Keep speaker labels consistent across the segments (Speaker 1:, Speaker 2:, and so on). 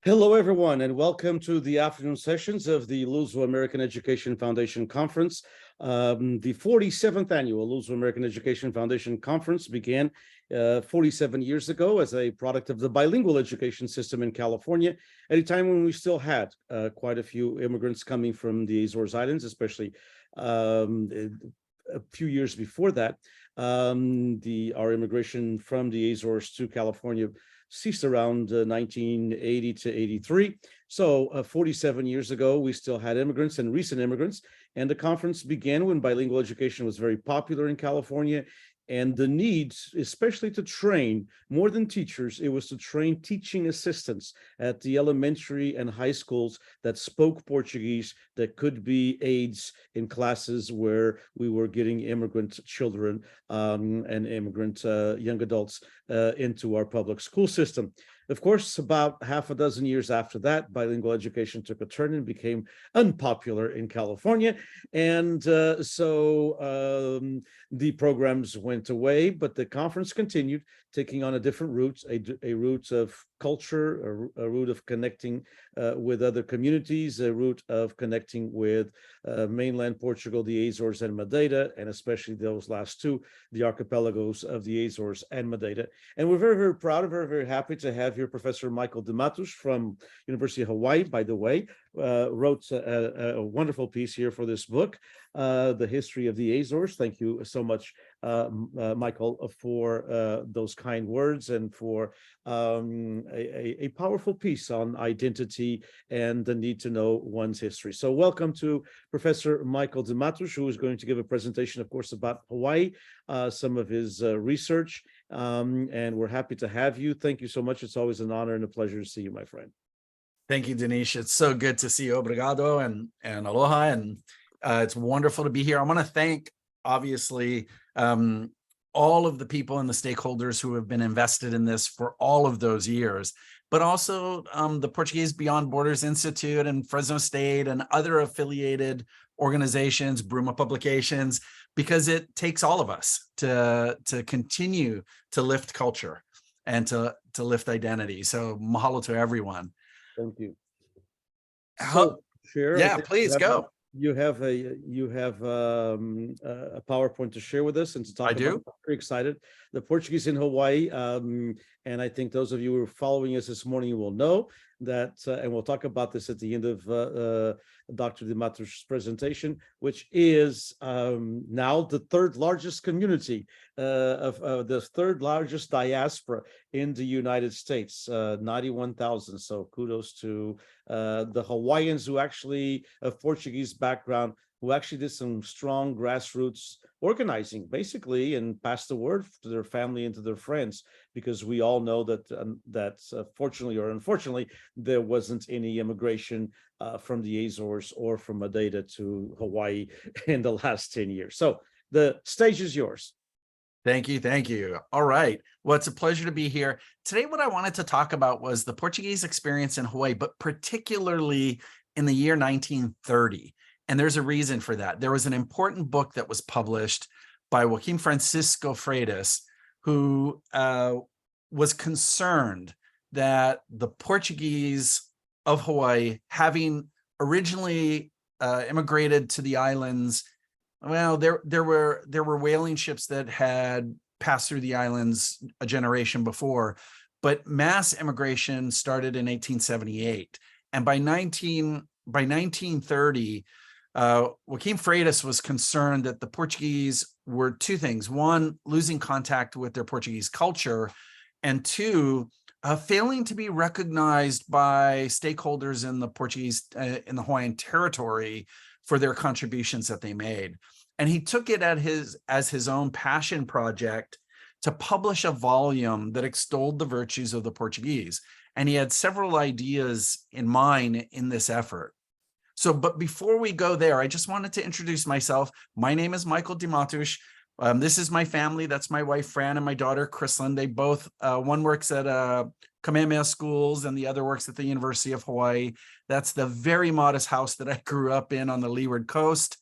Speaker 1: Hello, everyone, and welcome to the afternoon sessions of the Luso American Education Foundation Conference. The 47th annual Luso American Education Foundation Conference began 47 years ago as a product of the bilingual education system in California, at a time when we still had quite a few immigrants coming from the Azores Islands, especially a few years before that. Our immigration from the Azores to California ceased around 1980 to 83. So 47 years ago, we still had immigrants and recent immigrants. And the conference began when bilingual education was very popular in California. And the need, especially to train more than teachers, it was to train teaching assistants at the elementary and high schools that spoke Portuguese, that could be aides in classes where we were getting immigrant children and immigrant young adults into our public school system. Of course, about half a dozen years after that, bilingual education took a turn and became unpopular in California. And so the programs went away, but the conference continued, taking on a different route, a route of culture, a route of connecting with other communities, a route of connecting with mainland Portugal, the Azores and Madeira, and especially those last two, the archipelagos of the Azores and Madeira. And we're very, very proud and very, very happy to have here Professor Michael DeMattos from University of Hawaii, by the way, wrote a wonderful piece here for this book, The History of the Azores. Thank you so much, Michael, for those kind words and for a powerful piece on identity and the need to know one's history. So welcome to Professor Michael DeMattos, who is going to give a presentation, of course, about Hawaii, some of his research, and we're happy to have you. Thank you so much. It's always an honor and a pleasure to see you, my friend.
Speaker 2: Thank you, Denise. It's so good to see you. Obrigado and aloha. And it's wonderful to be here. I want to thank, obviously, all of the people and the stakeholders who have been invested in this for all of those years, but also the Portuguese Beyond Borders Institute and Fresno State and other affiliated organizations, Bruma Publications, because it takes all of us to continue to lift culture and to lift identity. So mahalo to everyone.
Speaker 1: Thank you. So, share.
Speaker 2: Yeah, please go.
Speaker 1: You have a PowerPoint to share with us and to talk about. I'm very excited. The Portuguese in Hawaii, and I think those of you who are following us this morning will know that, and we'll talk about this at the end of Dr. DeMattos' presentation, which is now the third largest community of the third largest diaspora in the United States, 91,000. So kudos to the Hawaiians who actually of Portuguese background, who actually did some strong grassroots organizing, basically, and passed the word to their family and to their friends, because we all know that fortunately or unfortunately, there wasn't any immigration from the Azores or from Madeira to Hawaii in the last 10 years. So the stage is yours.
Speaker 2: Thank you. Thank you. All right. Well, it's a pleasure to be here. Today, what I wanted to talk about was the Portuguese experience in Hawaii, but particularly in the year 1930. And there's a reason for that. There was an important book that was published by Joaquim Francisco Freitas, who was concerned that the Portuguese of Hawaii, having originally immigrated to the islands, well, there were whaling ships that had passed through the islands a generation before, but mass immigration started in 1878, and by 1930. Joaquim Freitas was concerned that the Portuguese were two things: one, losing contact with their Portuguese culture, and two, failing to be recognized by stakeholders in the Portuguese, in the Hawaiian territory for their contributions that they made. And he took it as his own passion project to publish a volume that extolled the virtues of the Portuguese. And he had several ideas in mind in this effort. So, but before we go there, I just wanted to introduce myself. My name is Michael DeMattos. This is my family. That's my wife, Fran, and my daughter, Chrislyn. They both, one works at Kamehameha Schools and the other works at the University of Hawaii. That's the very modest house that I grew up in on the Leeward Coast.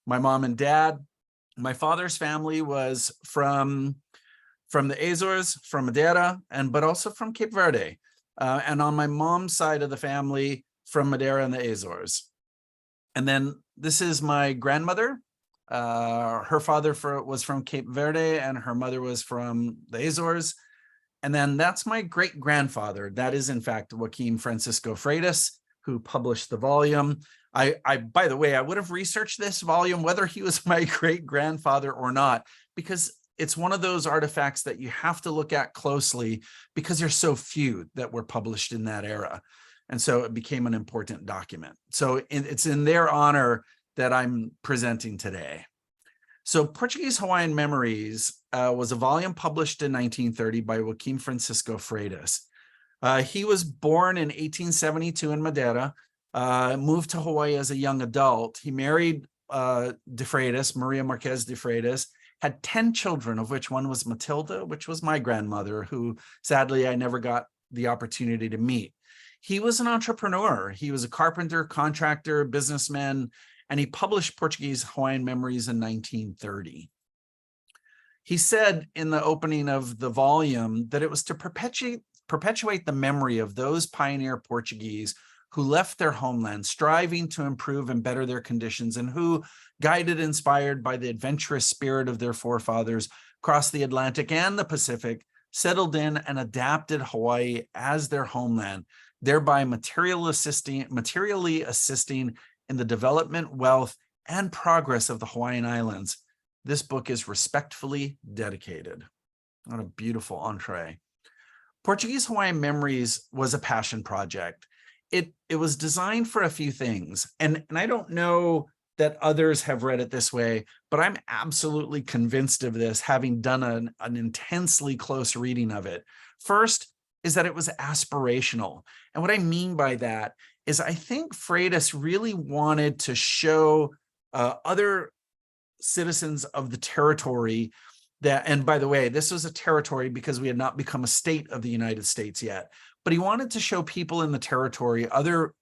Speaker 2: My mom and dad. My father's family was from the Azores, from Madeira, but also from Cape Verde. and on my mom's side of the family from Madeira and the Azores. And then this is my grandmother. Her father was from Cape Verde and her mother was from the Azores. And then that's my great grandfather. That is in fact Joaquim Francisco Freitas, who published the volume. By the way, I would have researched this volume, whether he was my great grandfather or not, because it's one of those artifacts that you have to look at closely because there's so few that were published in that era. And so it became an important document. So it's in their honor that I'm presenting today. So Portuguese Hawaiian Memories was a volume published in 1930 by Joaquim Francisco Freitas. He was born in 1872 in Madeira, moved to Hawaii as a young adult. He married de Freitas, Maria Marquez de Freitas, had 10 children, of which one was Matilda, which was my grandmother, who sadly I never got the opportunity to meet. He was an entrepreneur. He was a carpenter, contractor, businessman, and he published Portuguese Hawaiian Memories in 1930. He said in the opening of the volume that it was to perpetuate the memory of those pioneer Portuguese who left their homeland, striving to improve and better their conditions, and who, guided, inspired by the adventurous spirit of their forefathers, crossed the Atlantic and the Pacific, settled in and adapted Hawaii as their homeland, thereby materially assisting in the development, wealth, and progress of the Hawaiian Islands. This book is respectfully dedicated. What a beautiful entree. Portuguese Hawaiian Memories was a passion project. It was designed for a few things, and I don't know that others have read it this way, but I'm absolutely convinced of this, having done an intensely close reading of it. First is that it was aspirational. And what I mean by that is I think Freitas really wanted to show other citizens of the territory that, and by the way, this was a territory because we had not become a state of the United States yet, but he wanted to show people in the territory, other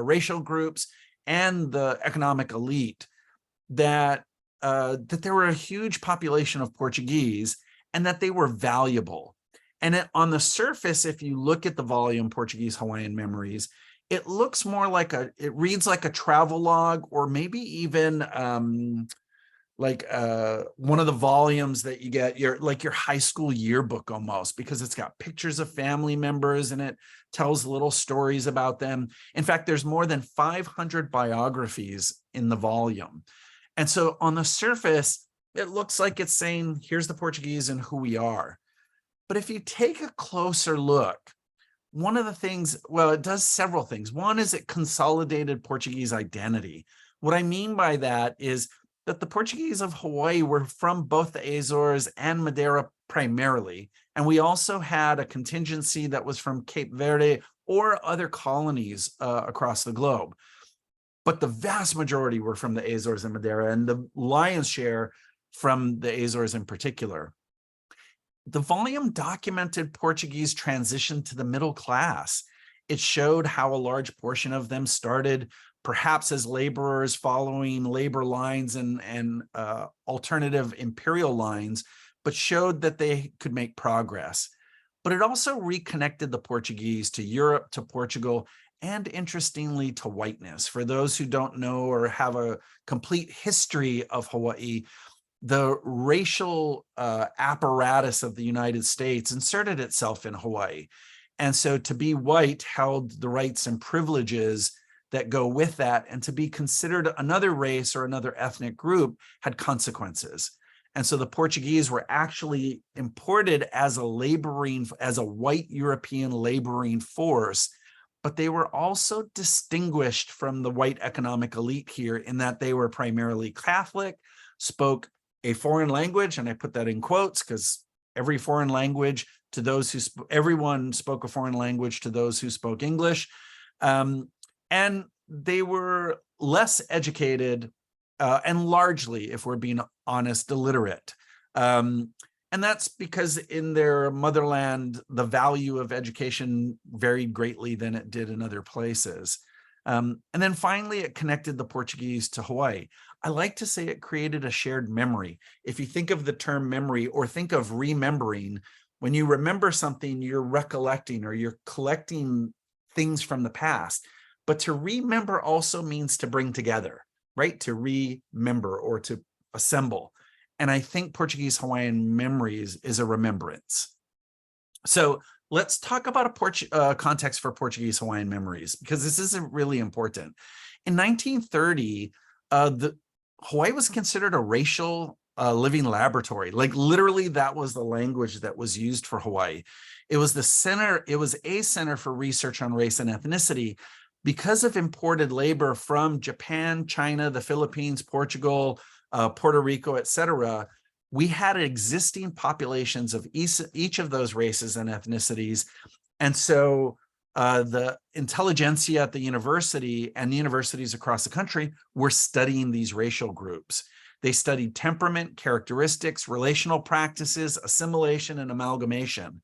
Speaker 2: racial groups and the economic elite, that there were a huge population of Portuguese and that they were valuable. And on the surface, if you look at the volume Portuguese Hawaiian Memories, it looks more like it reads like a travel log, or maybe even like one of the volumes that you get, your high school yearbook almost, because it's got pictures of family members and it tells little stories about them. In fact, there's more than 500 biographies in the volume. And so on the surface, it looks like it's saying, here's the Portuguese and who we are. But if you take a closer look, one of the things, well, it does several things. One is it consolidated Portuguese identity. What I mean by that is that the Portuguese of Hawaii were from both the Azores and Madeira primarily. And we also had a contingency that was from Cape Verde or other colonies across the globe. But the vast majority were from the Azores and Madeira, and the lion's share from the Azores in particular. The volume documented Portuguese transition to the middle class. It showed how a large portion of them started perhaps as laborers following labor lines and alternative imperial lines, but showed that they could make progress. But it also reconnected the Portuguese to Europe, to Portugal, and interestingly to whiteness. For those who don't know or have a complete history of Hawaii, the racial apparatus of the United States inserted itself in Hawaii. And so to be white held the rights and privileges that go with that, and to be considered another race or another ethnic group had consequences. And so the Portuguese were actually imported as a white European laboring force, but they were also distinguished from the white economic elite here in that they were primarily Catholic, spoke a foreign language, and I put that in quotes because every foreign language to those who everyone spoke a foreign language to those who spoke English, and they were less educated and largely, if we're being honest, illiterate. And that's because in their motherland, the value of education varied greatly than it did in other places. And then finally, it connected the Portuguese to Hawaii. I like to say it created a shared memory. If you think of the term memory or think of remembering, When you remember something, you're recollecting or you're collecting things from the past. But to remember also means to bring together, right? To remember or to assemble. And I think Portuguese Hawaiian memories is a remembrance. So let's talk about a context for Portuguese Hawaiian memories, because this is really important. In 1930, Hawaii was considered a racial living laboratory. Like literally, that was the language that was used for Hawaii. It was a center for research on race and ethnicity. Because of imported labor from Japan, China, the Philippines, Portugal, Puerto Rico, etc., we had existing populations of each of those races and ethnicities. And so the intelligentsia at the university and the universities across the country were studying these racial groups. They studied temperament, characteristics, relational practices, assimilation, and amalgamation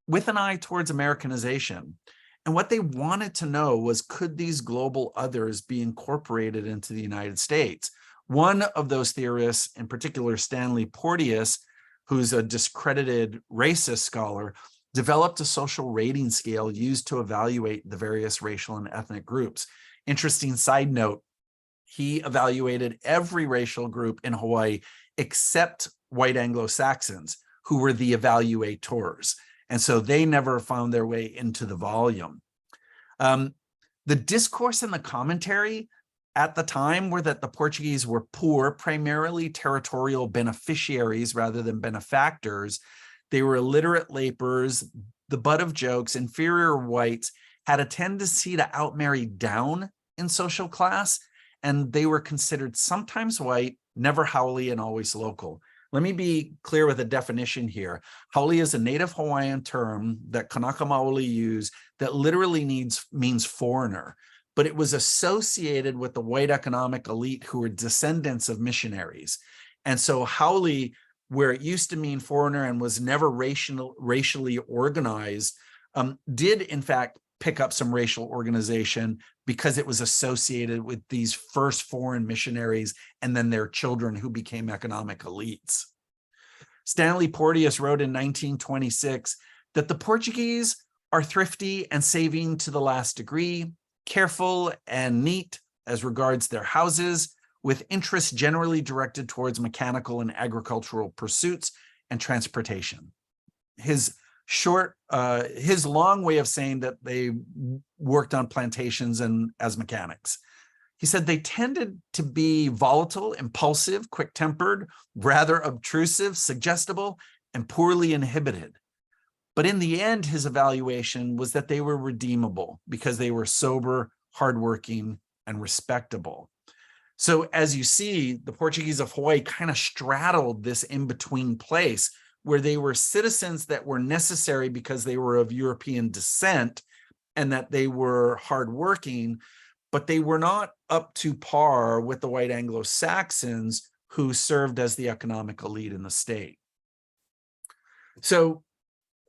Speaker 2: with an eye towards Americanization. And what they wanted to know was, could these global others be incorporated into the United States? One of those theorists, in particular, Stanley Porteous, who's a discredited racist scholar, developed a social rating scale used to evaluate the various racial and ethnic groups. Interesting side note, he evaluated every racial group in Hawaii except white Anglo-Saxons, who were the evaluators. And so they never found their way into the volume. The discourse and the commentary at the time were that the Portuguese were poor, primarily territorial beneficiaries rather than benefactors. They were illiterate laborers, the butt of jokes, inferior whites, had a tendency to outmarry down in social class, and they were considered sometimes white, never haole, and always local. Let me be clear with a definition here. Haole is a native Hawaiian term that Kanaka Maoli used that literally means foreigner, but it was associated with the white economic elite who were descendants of missionaries. And so haole, where it used to mean foreigner and was never racially organized, did in fact pick up some racial organization because it was associated with these first foreign missionaries and then their children who became economic elites. Stanley Porteous wrote in 1926 that the Portuguese are thrifty and saving to the last degree, careful and neat as regards their houses, with interests generally directed towards mechanical and agricultural pursuits and transportation. His long way of saying that they worked on plantations and as mechanics. He said they tended to be volatile, impulsive, quick-tempered, rather obtrusive, suggestible, and poorly inhibited. But in the end, his evaluation was that they were redeemable because they were sober, hardworking, and respectable. So as you see, the Portuguese of Hawaii kind of straddled this in-between place where they were citizens that were necessary because they were of European descent and that they were hardworking, but they were not up to par with the white Anglo-Saxons who served as the economic elite in the state. So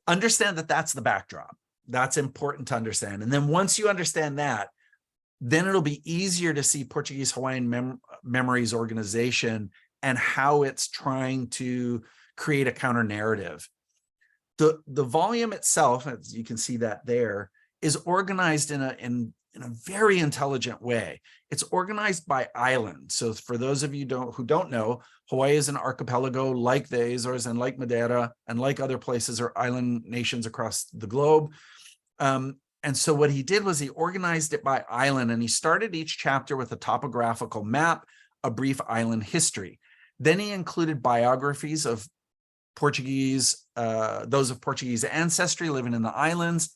Speaker 2: understand that that's the backdrop. That's important to understand. And then once you understand that, then it'll be easier to see Portuguese Hawaiian Memories organization and how it's trying to create a counter narrative. The volume itself, as you can see that there, is organized in a very intelligent way. It's organized by island. So for those of you who don't know, Hawaii is an archipelago like the Azores and like Madeira and like other places or island nations across the globe. And so what he did was he organized it by island, and he started each chapter with a topographical map, a brief island history. Then he included biographies of Portuguese, those of Portuguese ancestry living in the islands.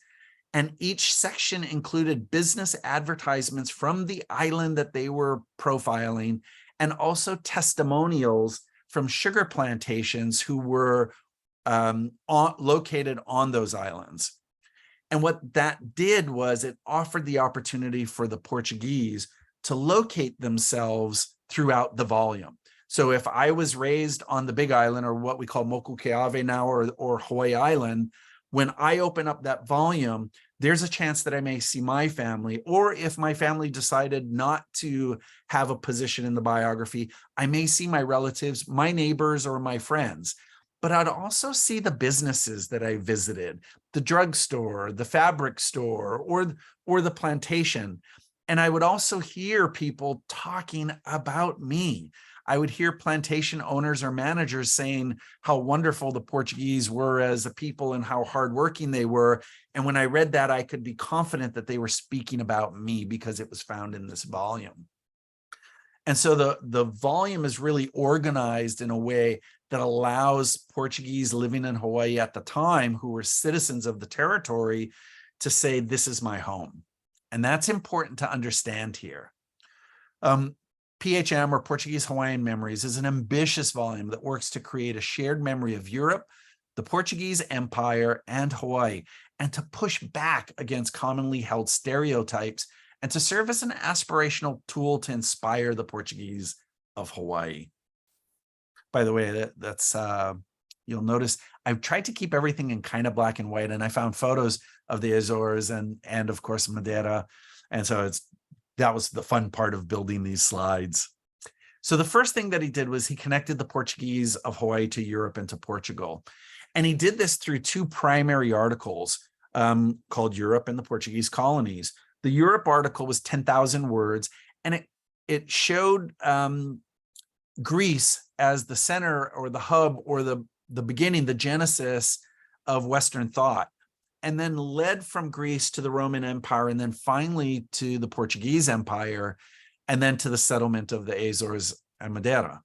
Speaker 2: And each section included business advertisements from the island that they were profiling, and also testimonials from sugar plantations who were located on those islands. And what that did was it offered the opportunity for the Portuguese to locate themselves throughout the volume. So if I was raised on the Big Island, or what we call Mokuke'ave now, or Hawaii Island, when I open up that volume, there's a chance that I may see my family, or if my family decided not to have a position in the biography, I may see my relatives, my neighbors, or my friends. but I'd also see the businesses that I visited, the drugstore, the fabric store, or the plantation. And I would also hear people talking about me. I would hear plantation owners or managers saying how wonderful the Portuguese were as a people and how hardworking they were. And when I read that, I could be confident that they were speaking about me because it was found in this volume. And so the volume is really organized in a way that allows Portuguese living in Hawaii at the time, who were citizens of the territory, to say, this is my home. And that's important to understand here. PHM, or Portuguese Hawaiian Memories, is an ambitious volume that works to create a shared memory of Europe, the Portuguese Empire, and Hawaii, and to push back against commonly held stereotypes and to serve as an aspirational tool to inspire the Portuguese of Hawaii. By the way, that's you'll notice I've tried to keep everything in kind of black and white, and I found photos of the Azores and of course Madeira, and so that was the fun part of building these slides. So the first thing that he did was he connected the Portuguese of Hawaii to Europe and to Portugal, and he did this through two primary articles called Europe and the Portuguese Colonies. The Europe article was 10,000 words, and it showed Greece as the center or the hub or the beginning, the genesis of Western thought, and then led from Greece to the Roman Empire, and then finally to the Portuguese Empire, and then to the settlement of the Azores and Madeira.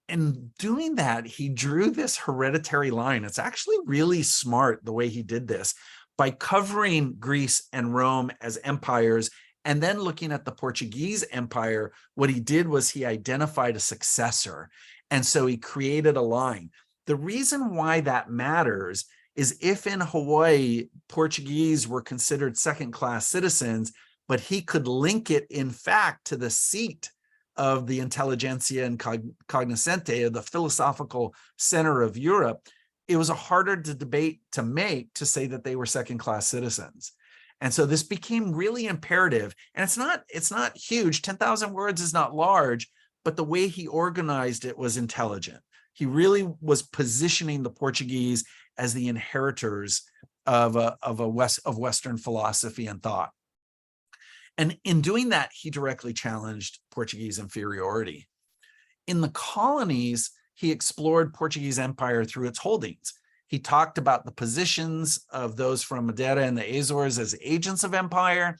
Speaker 2: In doing that, he drew this hereditary line. It's actually really smart the way he did this, by covering Greece and Rome as empires, and then looking at the Portuguese Empire. What he did was he identified a successor, and so he created a line. The reason why that matters is if in Hawaii, Portuguese were considered second-class citizens, but he could link it, in fact, to the seat of the intelligentsia and cognoscente, the philosophical center of Europe, it was a harder debate to make to say that they were second-class citizens. And so this became really imperative. And it's not huge. 10,000 words is not large, but the way he organized it was intelligent. He really was positioning the Portuguese as the inheritors of Western philosophy and thought. And in doing that, he directly challenged Portuguese inferiority. In the colonies, he explored Portuguese empire through its holdings. He talked about the positions of those from Madeira and the Azores as agents of empire,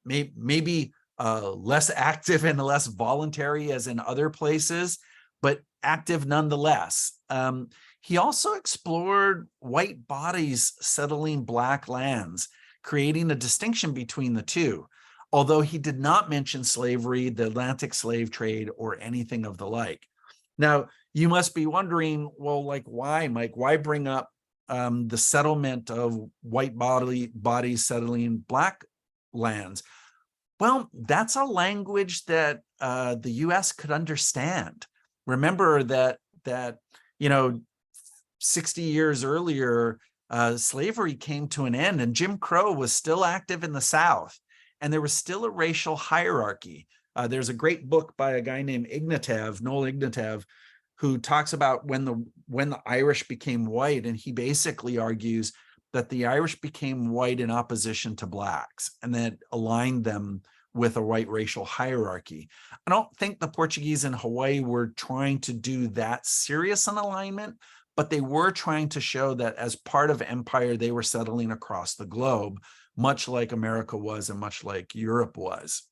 Speaker 2: maybe less active and less voluntary as in other places, but active nonetheless. He also explored white bodies settling Black lands, creating a distinction between the two, although he did not mention slavery, the Atlantic slave trade, or anything of the like. Now, you must be wondering, well, like, why, Mike? Why bring up the settlement of white bodies settling Black lands? Well, that's a language that the U.S. could understand. Remember that 60 years earlier, slavery came to an end, and Jim Crow was still active in the South, and there was still a racial hierarchy. There's a great book by a guy named Noel Ignatieff, who talks about when the Irish became white, and he basically argues that the Irish became white in opposition to Blacks, and that aligned them with a white racial hierarchy. I don't think the Portuguese in Hawaii were trying to do that serious an alignment, but they were trying to show that as part of empire, they were settling across the globe, much like America was and much like Europe was.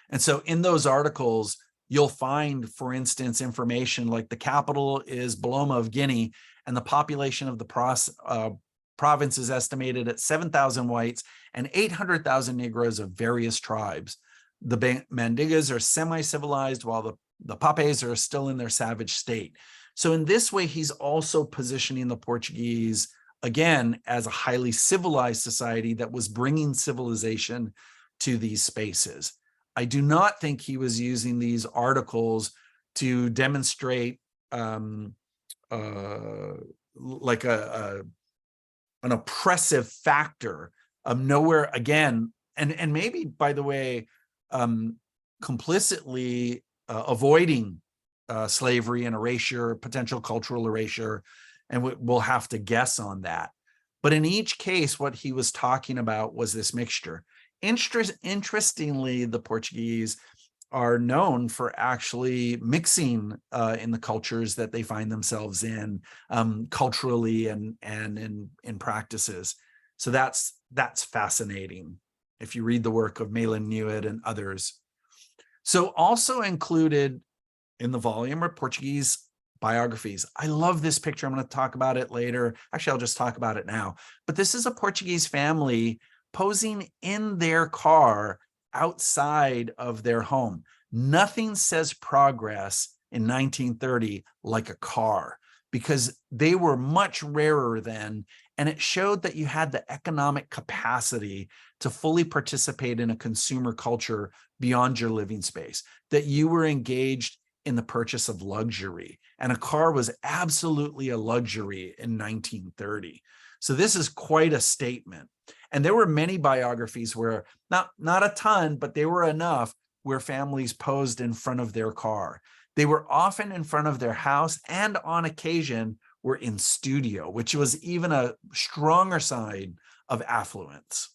Speaker 2: And so in those articles, you'll find, for instance, information like the capital is Boloma of Guinea, and the population of the province is estimated at 7,000 whites and 800,000 Negroes of various tribes. The Mandingas are semi-civilized, while the Papes are still in their savage state. So in this way, he's also positioning the Portuguese, again, as a highly civilized society that was bringing civilization to these spaces. I do not think he was using these articles to demonstrate like an oppressive factor of nowhere, again, and maybe, by the way, complicitly avoiding slavery and erasure, potential cultural erasure, and we'll have to guess on that. But in each case, what he was talking about was this mixture. Interestingly, the Portuguese are known for actually mixing in the cultures that they find themselves in, culturally and in practices. So that's fascinating if you read the work of Malin Newitt and others. So also included in the volume are Portuguese biographies. I love this picture. I'm going to talk about it later. Actually, I'll just talk about it now. But this is a Portuguese family posing in their car outside of their home. Nothing says progress in 1930 like a car, because they were much rarer then, and it showed that you had the economic capacity to fully participate in a consumer culture beyond your living space, that you were engaged in the purchase of luxury, and a car was absolutely a luxury in 1930. So this is quite a statement. And there were many biographies where, not a ton, but there were enough where families posed in front of their car. They were often in front of their house, and on occasion were in studio, which was even a stronger sign of affluence.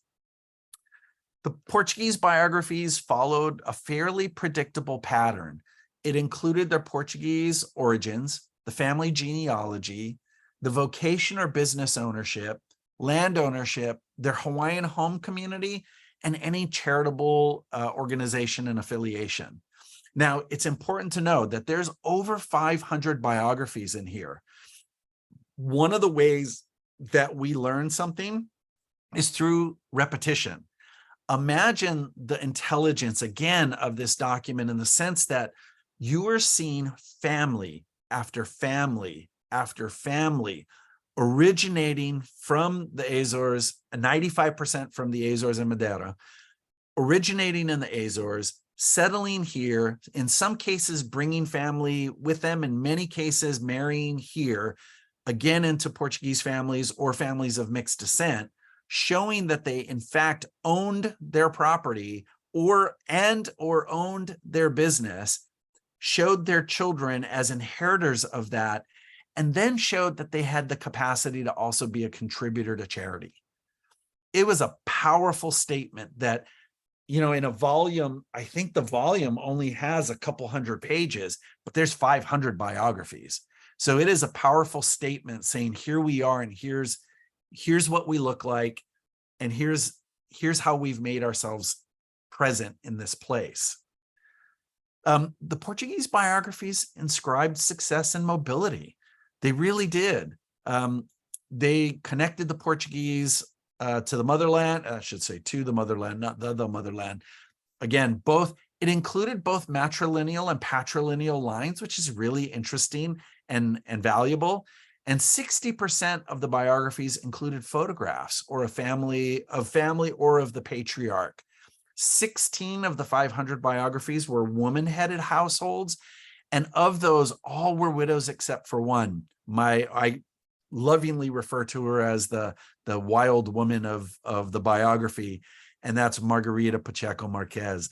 Speaker 2: The Portuguese biographies followed a fairly predictable pattern. It included their Portuguese origins, the family genealogy, the vocation or business ownership, land ownership, their Hawaiian home community, and any charitable organization and affiliation. Now, it's important to know that there's over 500 biographies in here. One of the ways that we learn something is through repetition. Imagine the intelligence, again, of this document in the sense that you are seeing family after family after family originating from the Azores, 95% from the Azores and Madeira, originating in the Azores, settling here, in some cases bringing family with them, in many cases marrying here, again into Portuguese families or families of mixed descent, showing that they in fact owned their property or owned their business, showed their children as inheritors of that, and then showed that they had the capacity to also be a contributor to charity. It was a powerful statement that, you know, in a volume, I think the volume only has a couple hundred pages, but there's 500 biographies. So it is a powerful statement saying, here we are, and here's what we look like, and here's how we've made ourselves present in this place. The Portuguese biographies inscribed success and mobility. They really did. They connected the Portuguese to the motherland, I should say to the motherland, not the motherland. Again, it included both matrilineal and patrilineal lines, which is really interesting and valuable. And 60% of the biographies included photographs or of family or of the patriarch. 16 of the 500 biographies were woman-headed households, and of those, all were widows except for one. I lovingly refer to her as the wild woman of the biography, and that's Margarita Pacheco Marquez.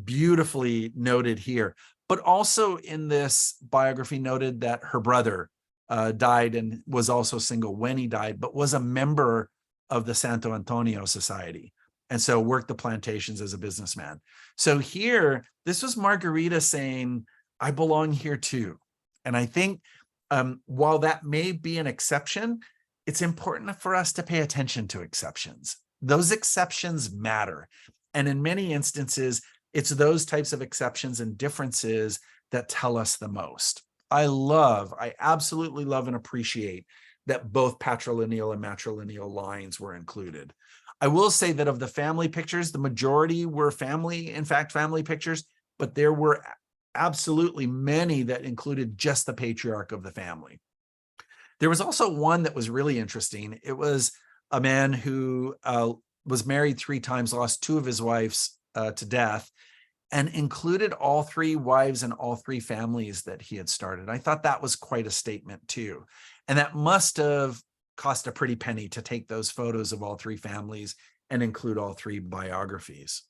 Speaker 2: Beautifully noted here. But also in this biography noted that her brother died and was also single when he died, but was a member of the Santo Antonio Society, and so worked the plantations as a businessman. So here, this was Margarita saying, I belong here too. And I think while that may be an exception, it's important for us to pay attention to exceptions. Those exceptions matter. And in many instances, it's those types of exceptions and differences that tell us the most. I absolutely love and appreciate that both patrilineal and matrilineal lines were included. I will say that of the family pictures, the majority were family pictures, but there were absolutely many that included just the patriarch of the family. There was also one that was really interesting. It was a man who was married 3 times, lost 2 of his wives to death, and included all 3 wives and all 3 families that he had started. I thought that was quite a statement too. And that must have cost a pretty penny to take those photos of all 3 families and include all 3 biographies.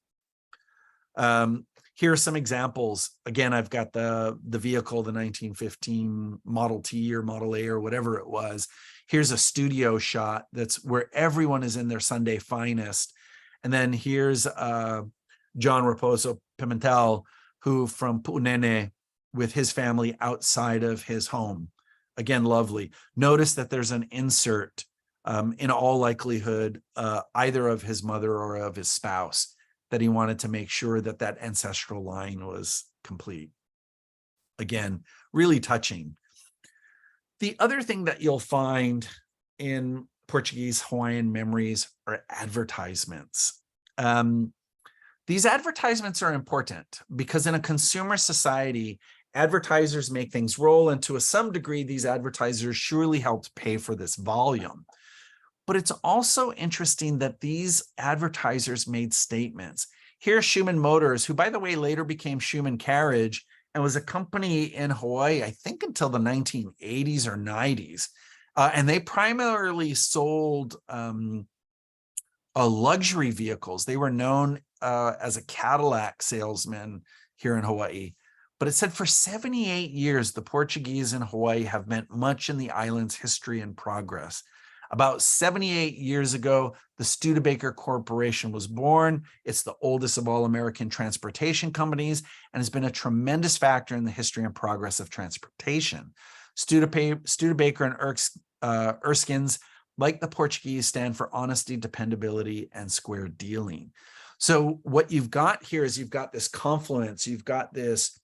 Speaker 2: Here are some examples. Again, I've got the vehicle, the 1915 Model T or Model A or whatever it was. Here's a studio shot that's where everyone is in their Sunday finest. And then here's John Raposo Pimentel, who from Pu'unene with his family outside of his home. Again, lovely. Notice that there's an insert, in all likelihood, either of his mother or of his spouse, that he wanted to make sure that that ancestral line was complete. Again, really touching. The other thing that you'll find in Portuguese Hawaiian memories are advertisements. These advertisements are important because in a consumer society, advertisers make things roll, and to some degree, these advertisers surely helped pay for this volume. But it's also interesting that these advertisers made statements. Here's Schumann Motors, who, by the way, later became Schumann Carriage and was a company in Hawaii, I think, until the 1980s or 90s. And they primarily sold luxury vehicles. They were known as a Cadillac salesman here in Hawaii. But it said for 78 years, the Portuguese in Hawaii have meant much in the island's history and progress. About 78 years ago, the Studebaker Corporation was born. It's the oldest of all American transportation companies and has been a tremendous factor in the history and progress of transportation. Studebaker and Erskine's, like the Portuguese, stand for honesty, dependability, and square dealing. So what you've got here is you've got this confluence, you've got this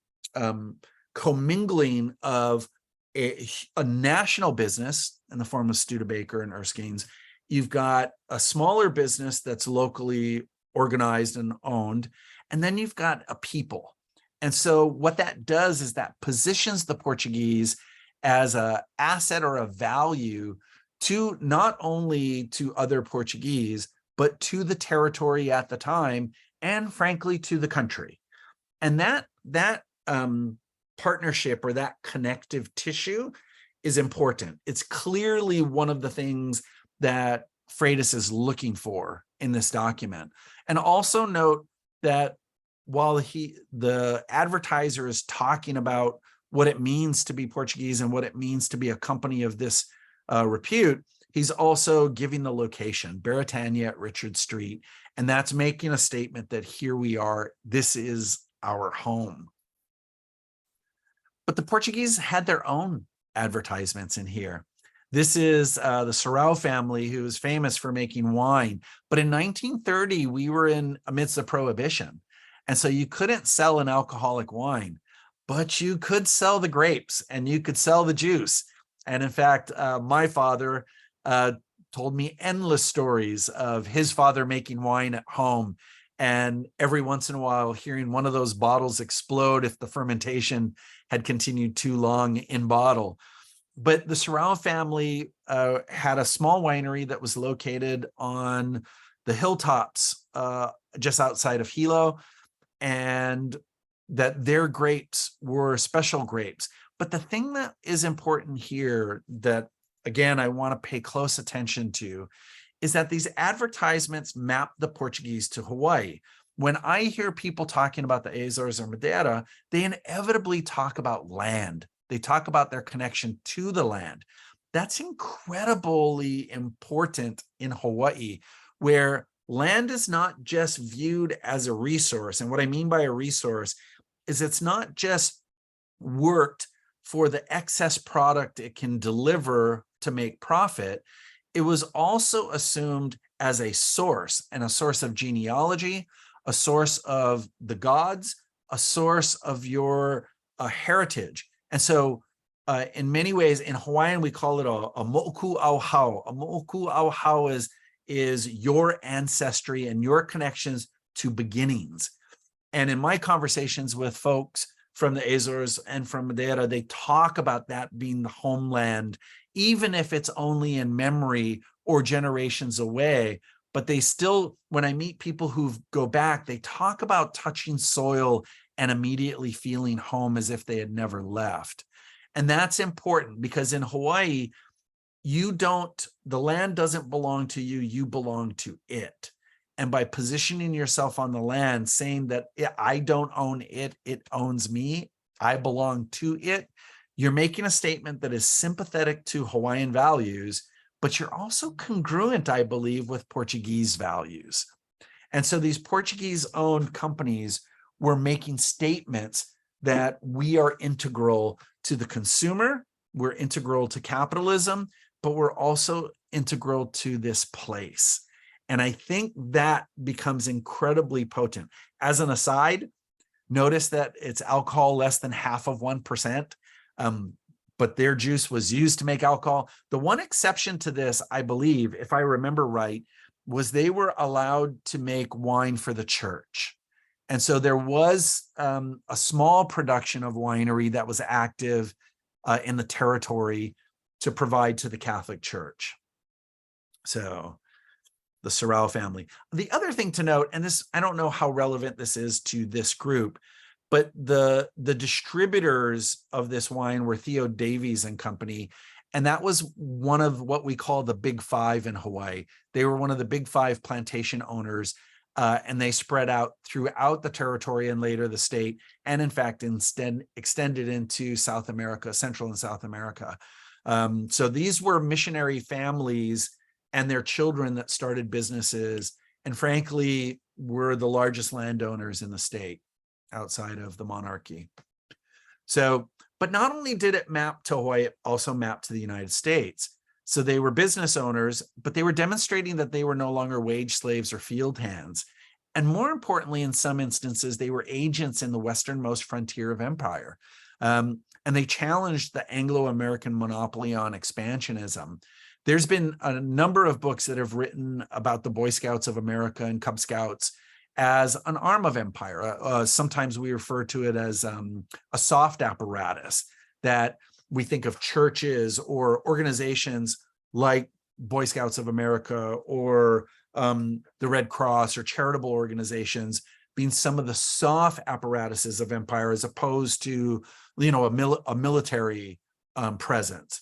Speaker 2: commingling of a national business in the form of Studebaker and Erskine's. You've got a smaller business that's locally organized and owned, and then you've got a people. And so what that does is that positions the Portuguese as an asset or a value to not only to other Portuguese, but to the territory at the time, and frankly, to the country. And that partnership or that connective tissue is important. It's clearly one of the things that Freitas is looking for in this document. And also note that while the advertiser is talking about what it means to be Portuguese and what it means to be a company of this repute, he's also giving the location, Beretania at Richard Street. And that's making a statement that here we are, this is our home. But the Portuguese had their own advertisements in here. This is the Sorau family, who is famous for making wine. But in 1930, we were amidst the Prohibition. And so you couldn't sell an alcoholic wine, but you could sell the grapes and you could sell the juice. And in fact, my father told me endless stories of his father making wine at home. And every once in a while, hearing one of those bottles explode if the fermentation had continued too long in bottle. But the Sorau family had a small winery that was located on the hilltops just outside of Hilo, and that their grapes were special grapes. But the thing that is important here that, again, I want to pay close attention to is that these advertisements map the Portuguese to Hawaii. When I hear people talking about the Azores or Madeira, they inevitably talk about land. They talk about their connection to the land. That's incredibly important in Hawaii, where land is not just viewed as a resource. And what I mean by a resource is it's not just worked for the excess product it can deliver to make profit. It was also assumed as a source, and a source of genealogy, a source of the gods, a source of your heritage. And so in many ways, in Hawaiian, we call it a mo'oku au hau. A mo'oku au hau is your ancestry and your connections to beginnings. And in my conversations with folks from the Azores and from Madeira, they talk about that being the homeland, even if it's only in memory or generations away. But they still, when I meet people who go back, they talk about touching soil and immediately feeling home as if they had never left. And that's important because in Hawaii, the land doesn't belong to you, you belong to it. and by positioning yourself on the land, saying that I don't own it, it owns me, I belong to it, you're making a statement that is sympathetic to Hawaiian values, but you're also congruent, I believe, with Portuguese values. And so these Portuguese-owned companies were making statements that we are integral to the consumer, we're integral to capitalism, but we're also integral to this place. And I think that becomes incredibly potent. As an aside, notice that it's alcohol less than half of 1%, but their juice was used to make alcohol. The one exception to this, I believe, if I remember right, was they were allowed to make wine for the church. And so there was a small production of winery that was active in the territory to provide to the Catholic Church. So the Sorrel family. The other thing to note, and this, I don't know how relevant this is to this group, but the distributors of this wine were Theo Davies and Company. And that was one of what we call the Big Five in Hawaii. They were one of the Big Five plantation owners, and they spread out throughout the territory and later the state, and in fact, instead extended into South America, Central and South America. So these were missionary families and their children that started businesses, and frankly, were the largest landowners in the state outside of the monarchy. So, but not only did it map to Hawaii, it also mapped to the United States. So they were business owners, but they were demonstrating that they were no longer wage slaves or field hands. And more importantly, in some instances, they were agents in the westernmost frontier of empire. And they challenged the Anglo-American monopoly on expansionism. There's been a number of books that have written about the Boy Scouts of America and Cub Scouts as an arm of empire. Sometimes we refer to it as a soft apparatus, that we think of churches or organizations like Boy Scouts of America or the Red Cross or charitable organizations being some of the soft apparatuses of empire, as opposed to, you know, a military presence.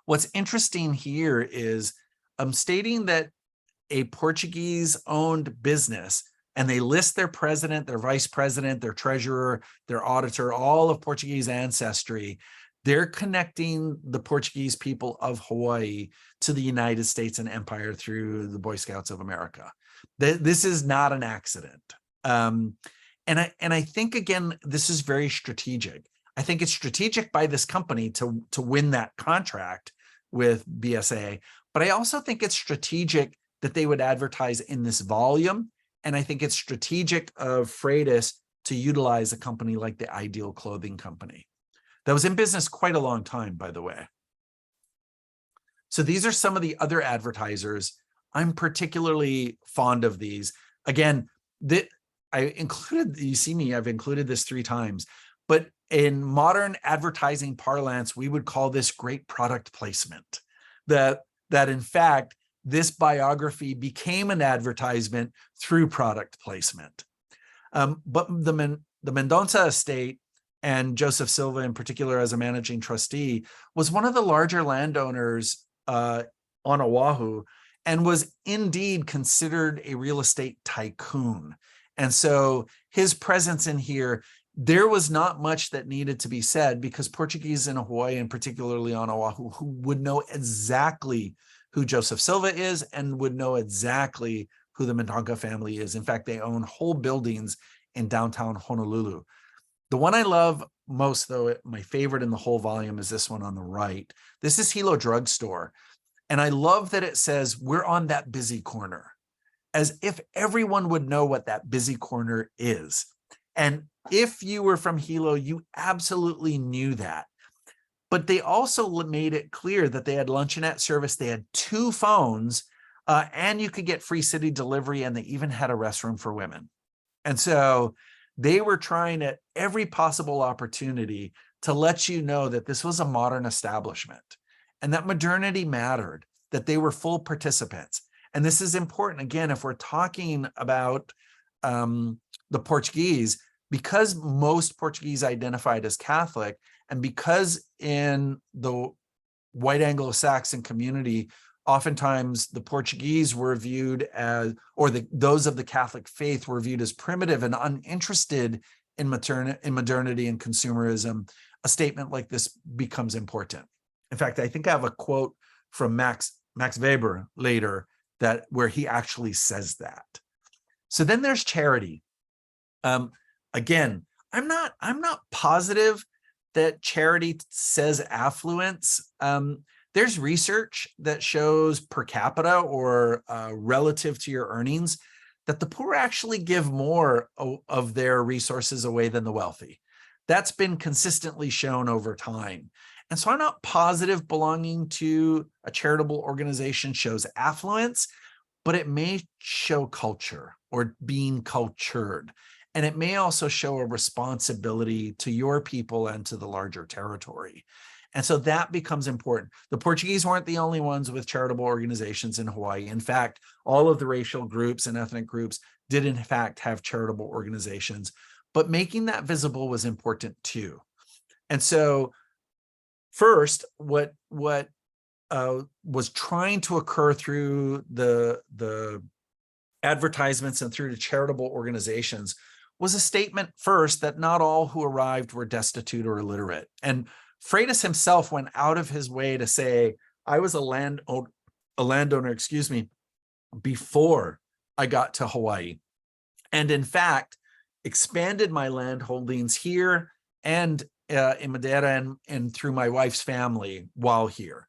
Speaker 2: What's interesting here is stating that a Portuguese-owned business, and they list their president, their vice president, their treasurer, their auditor, all of Portuguese ancestry. They're connecting the Portuguese people of Hawaii to the United States and empire through the Boy Scouts of America. This is not an accident. And I think, again, this is very strategic. I think it's strategic by this company to win that contract with BSA, but I also think it's strategic that they would advertise in this volume. And I think it's strategic of Freitas to utilize a company like the Ideal Clothing Company that was in business quite a long time, by the way. So these are some of the other advertisers. I'm particularly fond of these. Again, I included, you see me, I've included this 3 times, but in modern advertising parlance, we would call this great product placement. That in fact, this biography became an advertisement through product placement. But the Mendonça estate, and Joseph Silva in particular as a managing trustee, was one of the larger landowners on Oahu, and was indeed considered a real estate tycoon. And so his presence in here, there was not much that needed to be said, because Portuguese in Hawaii, and particularly on Oahu, who would know exactly who Joseph Silva is and would know exactly who the Mendonça family is. In fact, they own whole buildings in downtown Honolulu. The one I love most, though, my favorite in the whole volume, is this one on the right. This is Hilo Drugstore. And I love that it says, we're on that busy corner, as if everyone would know what that busy corner is. And if you were from Hilo, you absolutely knew that. But they also made it clear that they had luncheonette service. They had 2 phones, and you could get free city delivery, and they even had a restroom for women. And so they were trying at every possible opportunity to let you know that this was a modern establishment, and that modernity mattered, that they were full participants. And this is important, again, if we're talking about the Portuguese, because most Portuguese identified as Catholic, and because in the white Anglo-Saxon community, oftentimes the Portuguese were viewed as, or those of the Catholic faith were viewed as primitive and uninterested in modernity and consumerism, a statement like this becomes important. In fact, I think I have a quote from Max Weber later where he actually says that. So then there's charity. Again, I'm not positive that charity says affluence. There's research that shows per capita or relative to your earnings that the poor actually give more of their resources away than the wealthy. That's been consistently shown over time. And so I'm not positive belonging to a charitable organization shows affluence, but it may show culture or being cultured. And it may also show a responsibility to your people and to the larger territory. And so that becomes important. The Portuguese weren't the only ones with charitable organizations in Hawaii. In fact, all of the racial groups and ethnic groups did in fact have charitable organizations, but making that visible was important too. And so first, what was trying to occur through the advertisements and through the charitable organizations was a statement first that not all who arrived were destitute or illiterate. And Freitas himself went out of his way to say, I was a landowner, before I got to Hawaii. And in fact, expanded my land holdings here and in Madeira and through my wife's family while here.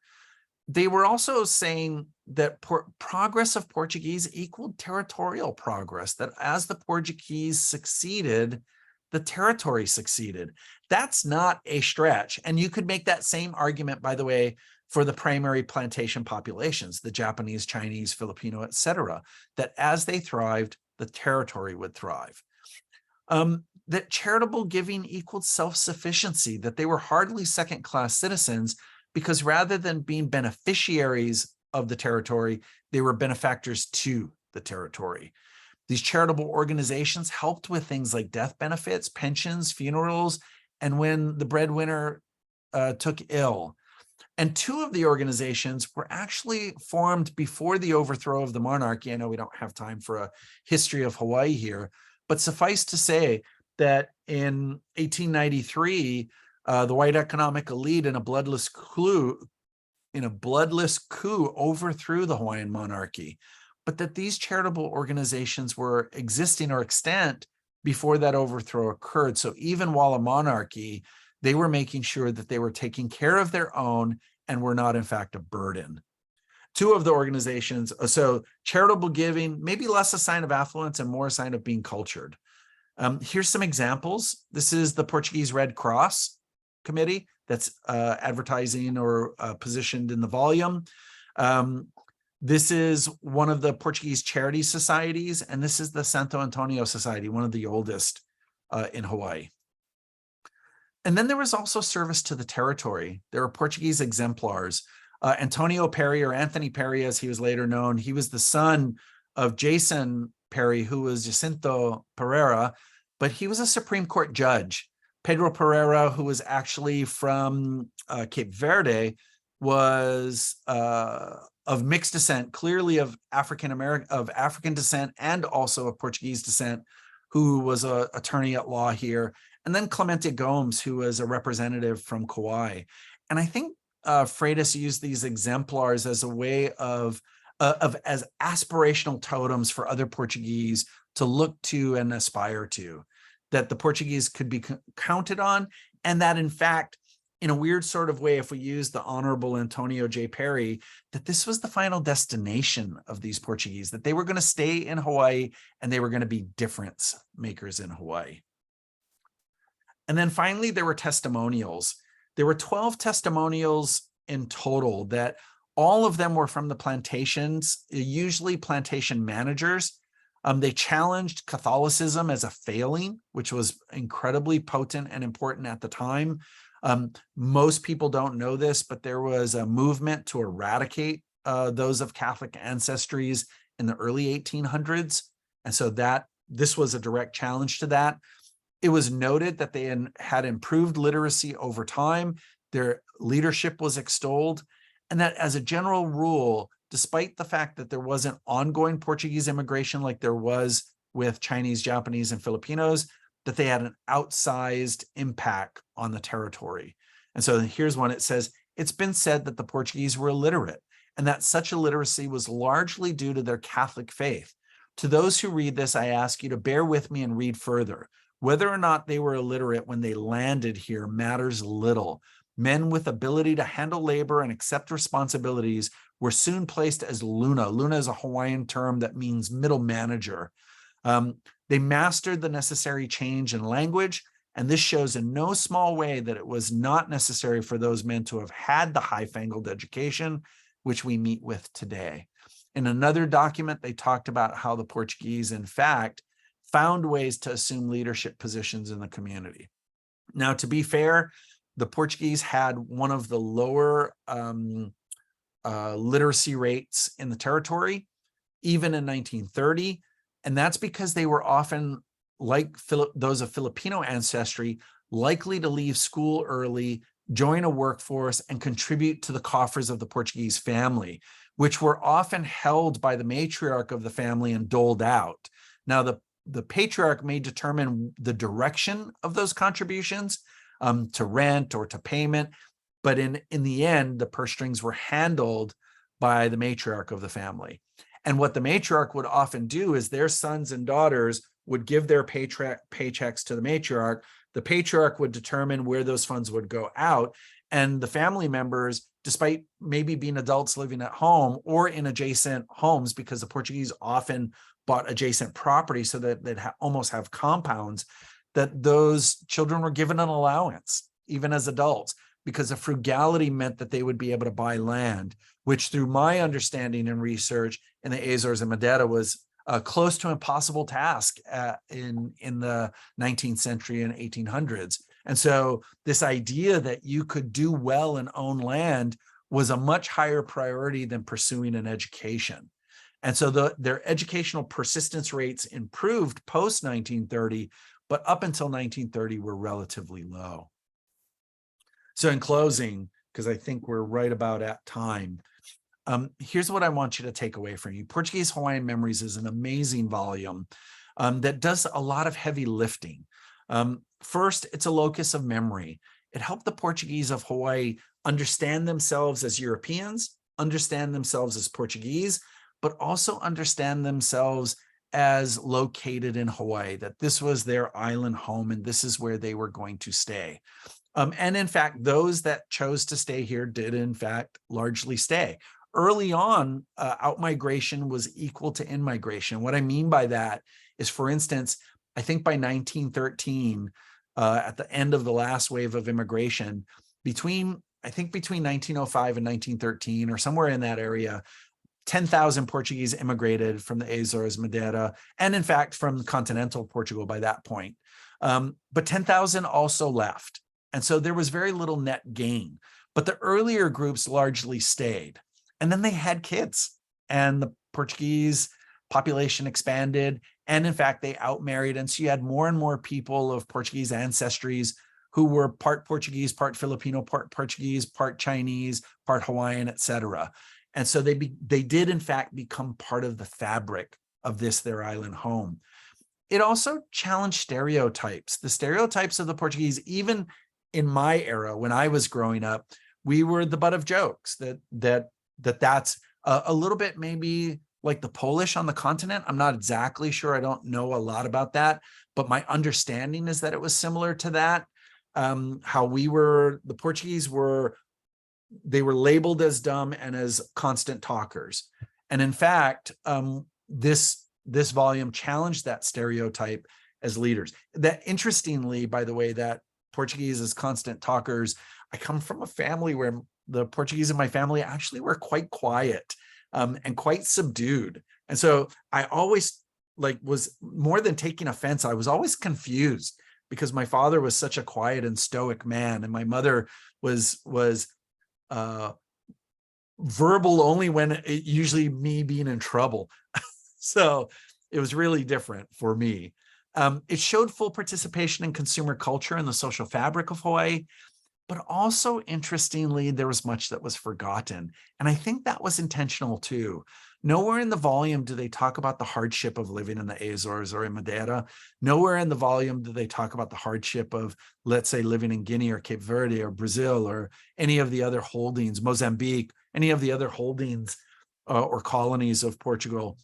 Speaker 2: They were also saying that progress of Portuguese equaled territorial progress, that as the Portuguese succeeded, the territory succeeded. That's not a stretch. And you could make that same argument, by the way, for the primary plantation populations, the Japanese, Chinese, Filipino, et cetera, that as they thrived, the territory would thrive. That charitable giving equaled self-sufficiency, that they were hardly second-class citizens because rather than being beneficiaries of the territory, they were benefactors to the territory. These charitable organizations helped with things like death benefits, pensions, funerals, and when the breadwinner took ill. And two of the organizations were actually formed before the overthrow of the monarchy. I know we don't have time for a history of Hawaii here, but suffice to say that in 1893, the white economic elite in a bloodless coup overthrew the Hawaiian monarchy, but that these charitable organizations were existing or extant before that overthrow occurred. So even while a monarchy, they were making sure that they were taking care of their own and were not in fact a burden. Two of the organizations, so charitable giving, maybe less a sign of affluence and more a sign of being cultured. Here's some examples. This is the Portuguese Red Cross Committee that's advertising or positioned in the volume. This is one of the Portuguese charity societies, and this is the Santo Antonio Society, one of the oldest in Hawaii. And then there was also service to the territory. There were Portuguese exemplars. Antonio Perry, or Anthony Perry, as he was later known, he was the son of Jason Perry, who was Jacinto Pereira, but he was a Supreme Court judge. Pedro Pereira, who was actually from Cape Verde, was of mixed descent, clearly of African descent, and also of Portuguese descent, who was an attorney at law here. And then Clemente Gomes, who was a representative from Kauai. And I think Freitas used these exemplars as a way as aspirational totems for other Portuguese to look to and aspire to, that the Portuguese could be counted on, and that in fact, in a weird sort of way, if we use the Honorable Antonio J. Perry, that this was the final destination of these Portuguese, that they were going to stay in Hawaii and they were going to be difference makers in Hawaii. And then finally, there were testimonials. There were 12 testimonials in total that all of them were from the plantations, usually plantation managers. They challenged Catholicism as a failing, which was incredibly potent and important at the time. Most people don't know this, but there was a movement to eradicate those of Catholic ancestries in the early 1800s. And so this was a direct challenge to that. It was noted that they had improved literacy over time. Their leadership was extolled, and that as a general rule, despite the fact that there wasn't ongoing Portuguese immigration like there was with Chinese, Japanese, and Filipinos, that they had an outsized impact on the territory. And so here's one. It says, it's been said that the Portuguese were illiterate, and that such illiteracy was largely due to their Catholic faith. To those who read this, I ask you to bear with me and read further. Whether or not they were illiterate when they landed here matters little. Men with ability to handle labor and accept responsibilities were soon placed as luna. Luna is a Hawaiian term that means middle manager. They mastered the necessary change in language, and this shows in no small way that it was not necessary for those men to have had the high-fangled education which we meet with today. In another document, they talked about how the Portuguese, in fact, found ways to assume leadership positions in the community. Now, to be fair, the Portuguese had one of the lower literacy rates in the territory, even in 1930. And that's because they were often, like those of Filipino ancestry, likely to leave school early, join a workforce, and contribute to the coffers of the Portuguese family, which were often held by the matriarch of the family and doled out. Now, the patriarch may determine the direction of those contributions to rent or to payment, but in the end, the purse strings were handled by the matriarch of the family. And what the matriarch would often do is their sons and daughters would give their paychecks to the matriarch. The patriarch would determine where those funds would go out, and the family members, despite maybe being adults living at home or in adjacent homes, because the Portuguese often bought adjacent property so that they'd almost have compounds, that those children were given an allowance, even as adults, because the frugality meant that they would be able to buy land, which through my understanding and research in the Azores and Madeira was a close to impossible task in the 19th century and 1800s. And so this idea that you could do well and own land was a much higher priority than pursuing an education. And so their educational persistence rates improved post 1930, but up until 1930 were relatively low. So in closing, because I think we're right about at time, here's what I want you to take away from you. Portuguese Hawaiian Memories is an amazing volume that does a lot of heavy lifting. First, it's a locus of memory. It helped the Portuguese of Hawaii understand themselves as Europeans, understand themselves as Portuguese, but also understand themselves as located in Hawaii, that this was their island home and this is where they were going to stay. And in fact, those that chose to stay here did in fact largely stay. Early on, out-migration was equal to in-migration. What I mean by that is, for instance, I think by 1913, at the end of the last wave of immigration, between 1905 and 1913, or somewhere in that area, 10,000 Portuguese immigrated from the Azores, Madeira, and in fact from continental Portugal by that point. But 10,000 also left. And so there was very little net gain. But the earlier groups largely stayed. And then they had kids, and the Portuguese population expanded. And in fact, they outmarried. And so you had more and more people of Portuguese ancestries who were part Portuguese, part Filipino, part Portuguese, part Chinese, part Hawaiian, etc. And so they did, in fact, become part of the fabric of their island home. It also challenged stereotypes. The stereotypes of the Portuguese, even in my era, when I was growing up, we were the butt of jokes, that's a little bit maybe like the Polish on the continent. I'm not exactly sure. I don't know a lot about that, but my understanding is that it was similar to that. How the Portuguese they were labeled as dumb and as constant talkers. And in fact, this volume challenged that stereotype as leaders. That interestingly, by the way, that Portuguese as constant talkers, I come from a family where the Portuguese in my family actually were quite quiet and quite subdued. And so I always was more than taking offense. I was always confused because my father was such a quiet and stoic man, and my mother was verbal only when usually me being in trouble. So it was really different for me. It showed full participation in consumer culture and the social fabric of Hawaii. but also interestingly, there was much that was forgotten. And I think that was intentional too. Nowhere in the volume do they talk about the hardship of living in the Azores or in Madeira. Nowhere in the volume do they talk about the hardship of, let's say, living in Guinea or Cape Verde or Brazil or any of the other holdings, Mozambique, any of the other holdings or colonies of Portugal.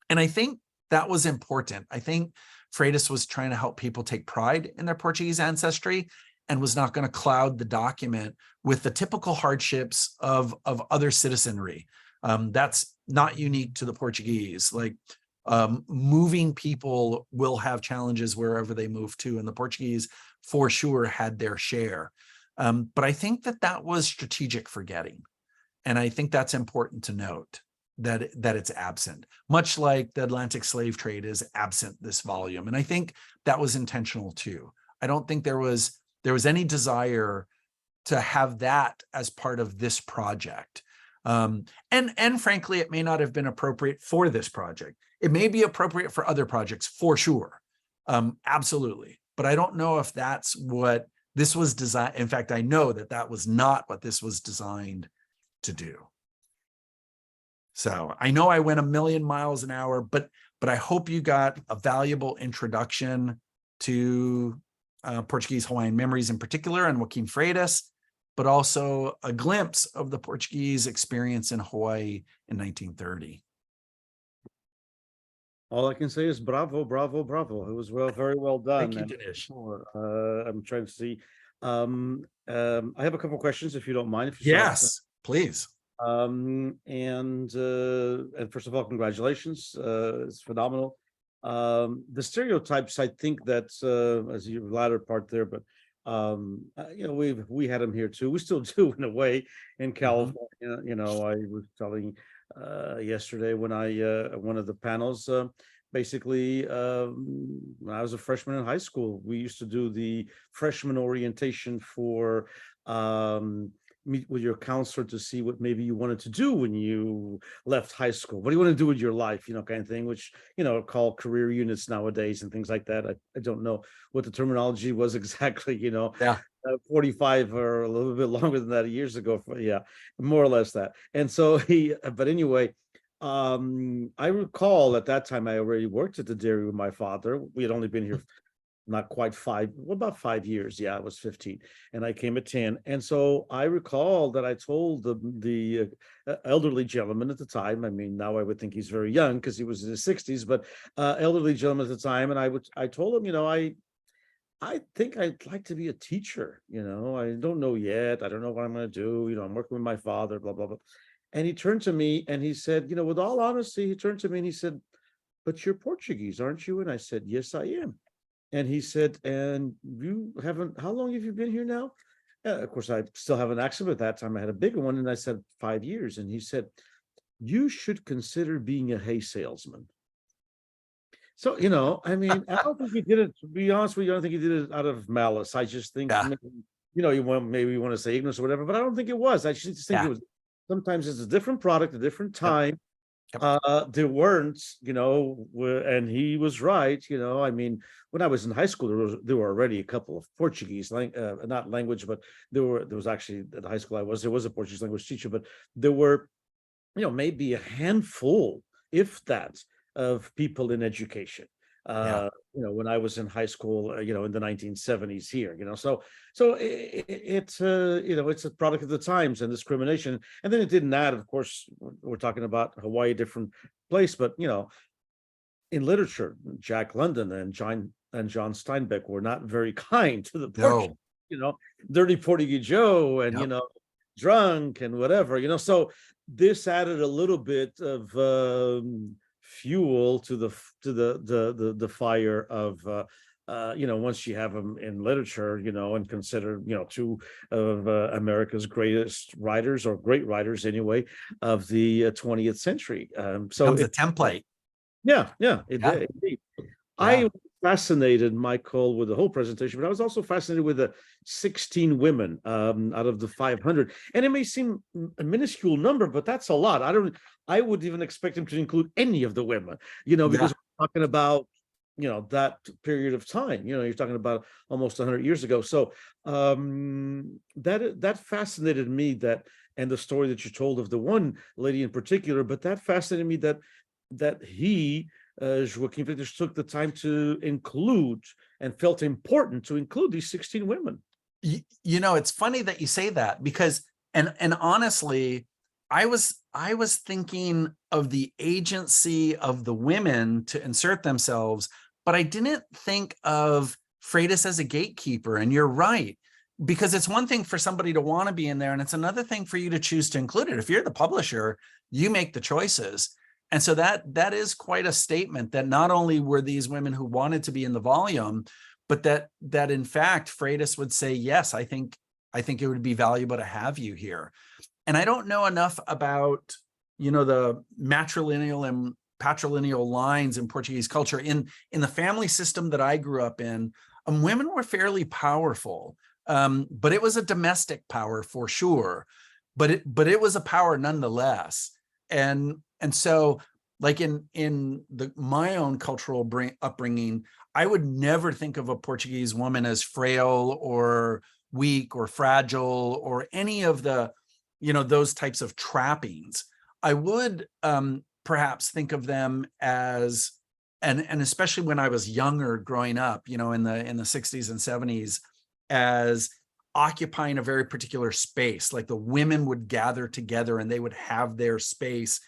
Speaker 2: And I think that was important. I think Freitas was trying to help people take pride in their Portuguese ancestry and was not going to cloud the document with the typical hardships of other citizenry. That's not unique to the Portuguese. Like moving people will have challenges wherever they move to, and the Portuguese for sure had their share. But I think that was strategic forgetting. And I think that's important to note, that it's absent, much like the Atlantic slave trade is absent this volume. And I think that was intentional too. I don't think there was any desire to have that as part of this project. And frankly, it may not have been appropriate for this project. It may be appropriate for other projects for sure. Absolutely. But I don't know if that's what this was designed. In fact, I know that was not what this was designed to do. So I know I went a million miles an hour, but I hope you got a valuable introduction to Portuguese Hawaiian memories in particular and Joaquim Freitas, but also a glimpse of the Portuguese experience in Hawaii in 1930.
Speaker 1: All I can say is bravo, bravo, bravo. It was very well done.
Speaker 2: Thank you, Dinesh.
Speaker 1: I'm trying to see. I have a couple of questions, if you don't mind. If you
Speaker 2: Yes, please.
Speaker 1: And first of all, congratulations. It's phenomenal. The stereotypes, I think that's as your latter part there, but you know, we had them here too. We still do in a way in California. You know, I was telling yesterday when I one of the panels, basically when I was a freshman in high school, we used to do the freshman orientation for meet with your counselor to see what maybe you wanted to do when you left high school. What do you want to do with your life, you know, kind of thing, which, you know, call career units nowadays and things like that. I don't know what the terminology was exactly, you know.
Speaker 2: Yeah.
Speaker 1: 45 or a little bit longer than that years ago. Yeah, more or less that. And so but anyway, I recall at that time I already worked at the dairy with my father. We had only been here not quite about 5 years. Yeah, I was 15 and I came at 10. And so I recall that I told the elderly gentleman at the time, I mean, now I would think he's very young because he was in his 60s, but elderly gentleman at the time. And I told him, you know, I think I'd like to be a teacher. You know, I don't know yet. I don't know what I'm going to do. You know, I'm working with my father, blah, blah, blah. And he turned to me and he said, you know, with all honesty, he turned to me and he said, but you're Portuguese, aren't you? And I said, yes, I am. And he said, and you haven't, how long have you been here now? Of course, I still have an accent, but at that time I had a bigger one. And I said, 5 years. And he said, you should consider being a hay salesman. So, you know, I mean, I don't think he did it, to be honest with you, I don't think he did it out of malice. I just think, maybe, you know, maybe you want to say ignorance or whatever, but I don't think it was. I just think it was, sometimes it's a different product, a different time. There weren't, you know, and he was right, you know. I mean, when I was in high school, there were already a couple of Portuguese, not language, but there was actually at the high school there was a Portuguese language teacher, but there were, you know, maybe a handful, if that, of people in education. You know, when I was in high school, you know, in the 1970s here, you know, so it's you know, it's a product of the times and discrimination. And then it didn't add, of course, we're talking about Hawaii, different place, but you know, in literature, Jack London and John Steinbeck were not very kind to the Portuguese, you know, dirty Portuguese Joe and you know, drunk and whatever, you know. So this added a little bit of fuel to the fire of you know, once you have them in literature, you know, and consider, you know, two of America's greatest writers, or great writers anyway, of the 20th century. So
Speaker 2: it's a template.
Speaker 1: Yeah, it did. Indeed. I was fascinated, Michael, with the whole presentation, but I was also fascinated with the 16 women out of the 500. And it may seem a minuscule number, but that's a lot. I would even expect him to include any of the women, you know, because we're talking about, that period of time. You're talking about almost 100 years ago. So that fascinated me, and the story that you told of the one lady in particular, but that fascinated me that he, Joaquin Freitas, took the time to include and felt important to include these 16 women.
Speaker 2: It's funny that you say that, because and honestly, I was thinking of the agency of the women to insert themselves, but I didn't think of Freitas as a gatekeeper. And you're right, because it's one thing for somebody to want to be in there, and it's another thing for you to choose to include it. If you're the publisher, you make the choices. And so that is quite a statement, that not only were these women who wanted to be in the volume, but that in fact Freitas would say, yes, I think it would be valuable to have you here. And I don't know enough about, the matrilineal and patrilineal lines in Portuguese culture. In the family system that I grew up in, women were fairly powerful, but it was a domestic power for sure. But it was a power nonetheless. And so, like in my own cultural upbringing, I would never think of a Portuguese woman as frail or weak or fragile or any of the, those types of trappings. I would perhaps think of them as, and especially when I was younger growing up, in the 60s and 70s, as occupying a very particular space. Like the women would gather together and they would have their space,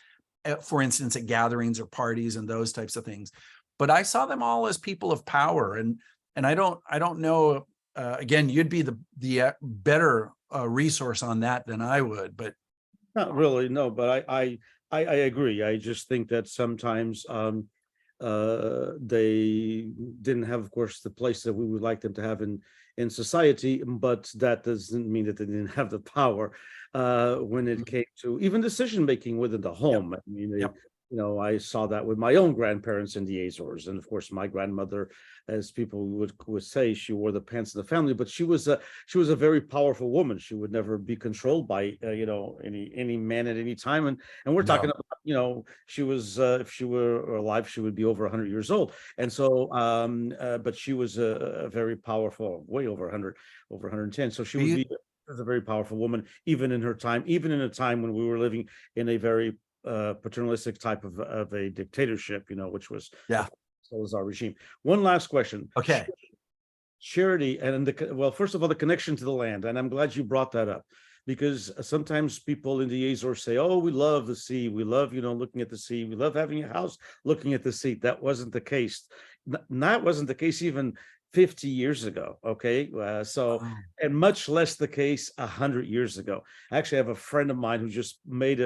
Speaker 2: for instance, at gatherings or parties and those types of things. But I saw them all as people of power, and I don't know. Again, you'd be the better resource on that than I would. But
Speaker 1: not really, no. But I agree. I just think that sometimes they didn't have, of course, the place that we would like them to have in society, but that doesn't mean that they didn't have the power when it came to even decision making within the home. I mean, I saw that with my own grandparents in the Azores, and of course, my grandmother, as people would say, she wore the pants of the family. But she was a very powerful woman. She would never be controlled by any man at any time. And we're talking about she was if she were alive, she would be over 100 years old. And so, but she was a very powerful, way over 100, over 110. So she would be as a very powerful woman, even in her time, even in a time when we were living in a very paternalistic type of a dictatorship, which was Salazar regime. One last question.
Speaker 2: Okay.
Speaker 1: Charity and well, first of all, the connection to the land, and I'm glad you brought that up, because sometimes people in the Azores say, "Oh, we love the sea. We love, looking at the sea. We love having a house looking at the sea." That wasn't the case. That wasn't the case even 50 years ago. Okay. And much less the case 100 years ago. Actually, I have a friend of mine who just made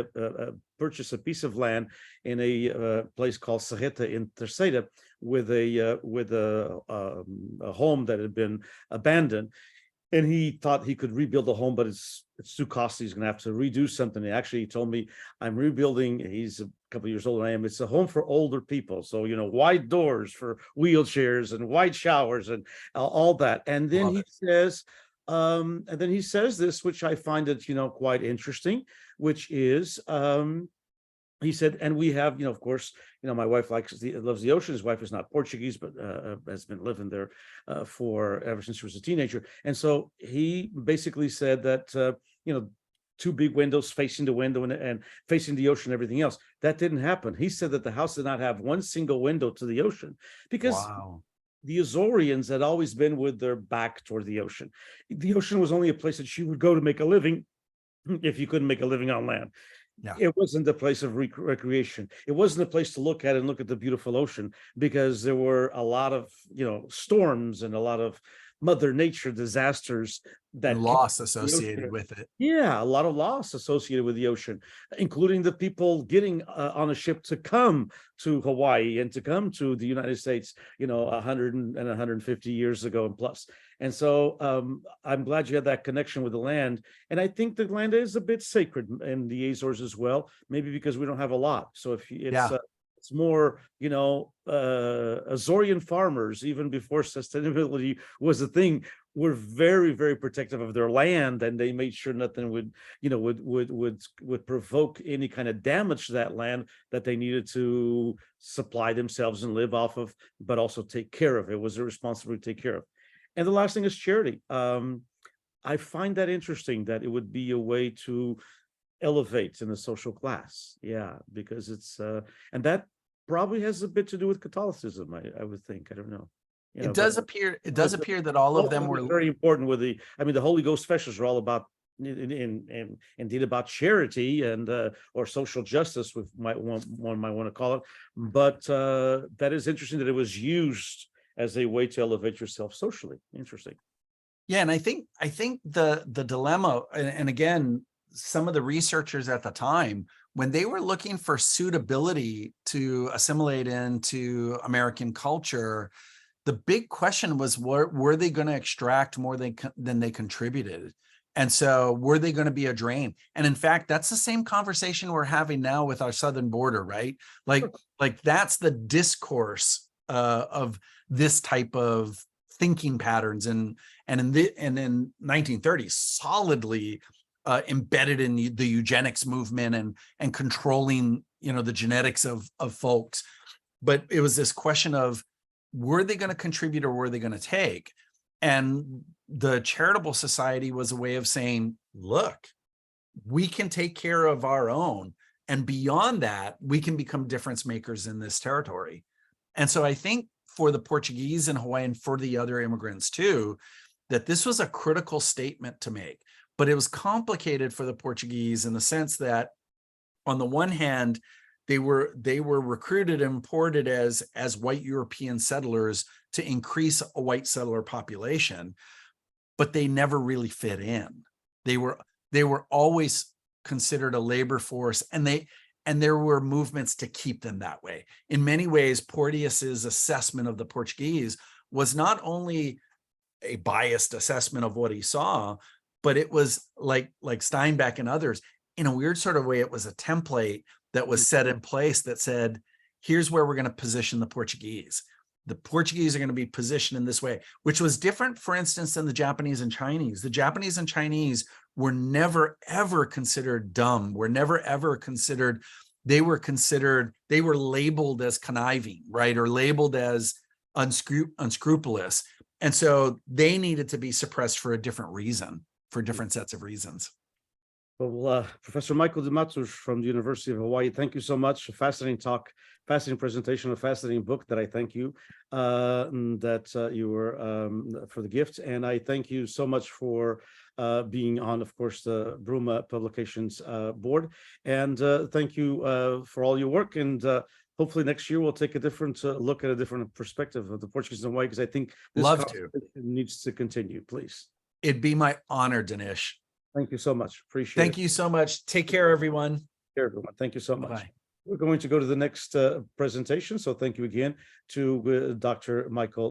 Speaker 1: purchase a piece of land in a place called Serreta in Terceira with a home that had been abandoned. And he thought he could rebuild the home, but it's too costly. He's going to have to redo something. And actually, he told me, I'm rebuilding. He's a couple of years older than I am. It's a home for older people. So, wide doors for wheelchairs and wide showers and all that. And then he says this, which I find it, quite interesting, which is, he said, and we have, of course, my wife loves the ocean. His wife is not Portuguese, but has been living there ever since she was a teenager. And so he basically said that, two big windows facing the window and facing the ocean, and everything else. That didn't happen. He said that the house did not have one single window to the ocean because the Azorians had always been with their back toward the ocean. The ocean was only a place that you would go to make a living if you couldn't make a living on land. It wasn't a place of recreation. It wasn't a place to look at the beautiful ocean, because there were a lot of, storms and a lot of Mother Nature disasters that
Speaker 2: loss associated with it.
Speaker 1: Yeah, a lot of loss associated with the ocean, including the people getting on a ship to come to Hawaii and to come to the United States, 100 and 150 years ago and plus. And so I'm glad you had that connection with the land. And I think the land is a bit sacred in the Azores as well, maybe because we don't have a lot. So if it's more, Azorian farmers, even before sustainability was a thing, were very, very protective of their land, and they made sure nothing would, would provoke any kind of damage to that land that they needed to supply themselves and live off of, but also take care of. It was a responsibility to take care of. And the last thing is charity. I find that interesting, that it would be a way to elevate in the social class. Yeah, because it's and that probably has a bit to do with Catholicism, I would think. I don't know.
Speaker 2: It does appear that all of them were
Speaker 1: very important with the, I mean, the Holy Ghost specials are all about indeed about charity and or social justice, with one might want to call it. But that is interesting that it was used as a way to elevate yourself socially. Interesting.
Speaker 2: Yeah, and I think the dilemma, and again, some of the researchers at the time, when they were looking for suitability to assimilate into American culture, the big question was, were they going to extract more than they contributed? And so were they going to be a drain? And in fact, that's the same conversation we're having now with our southern border, right? Like that's the discourse of this type of thinking patterns, and in 1930s, solidly embedded in the eugenics movement and controlling, the genetics of folks. But it was this question of, were they going to contribute or were they going to take? And the charitable society was a way of saying, look, we can take care of our own, and beyond that, we can become difference makers in this territory. And so I think for the Portuguese in Hawaii, and for the other immigrants too, that this was a critical statement to make. But it was complicated for the Portuguese in the sense that, on the one hand, they were recruited and imported as white European settlers to increase a white settler population, but they never really fit in. They were always considered a labor force, and there were movements to keep them that way. In many ways, Porteous's assessment of the Portuguese was not only a biased assessment of what he saw, but it was like Steinbeck and others, in a weird sort of way, it was a template that was set in place that said, here's where we're going to position the Portuguese. The Portuguese are going to be positioned in this way, which was different, for instance, than the Japanese and Chinese. The Japanese and Chinese were never, ever considered dumb. Were never, ever considered, they were labeled as conniving, right? Or labeled as unscrupulous. And so they needed to be suppressed for a different reason, for different sets of reasons.
Speaker 1: Well, Professor Michael DeMattos from the University of Hawaii, thank you so much. A fascinating talk, fascinating presentation, a fascinating book that I thank you that you were for the gift. And I thank you so much for being on, of course, the Bruma Publications board. And thank you for all your work. And hopefully next year we'll take a different look at a different perspective of the Portuguese in Hawaii, because I think this conversation needs to continue, please.
Speaker 2: It'd be my honor, Dinesh.
Speaker 1: Thank you so much. Appreciate it.
Speaker 2: Thank you so much. Take care, everyone.
Speaker 1: Take care, everyone. Thank you so much.
Speaker 2: Bye.
Speaker 1: We're going to go to the next presentation. So thank you again to Dr. Michael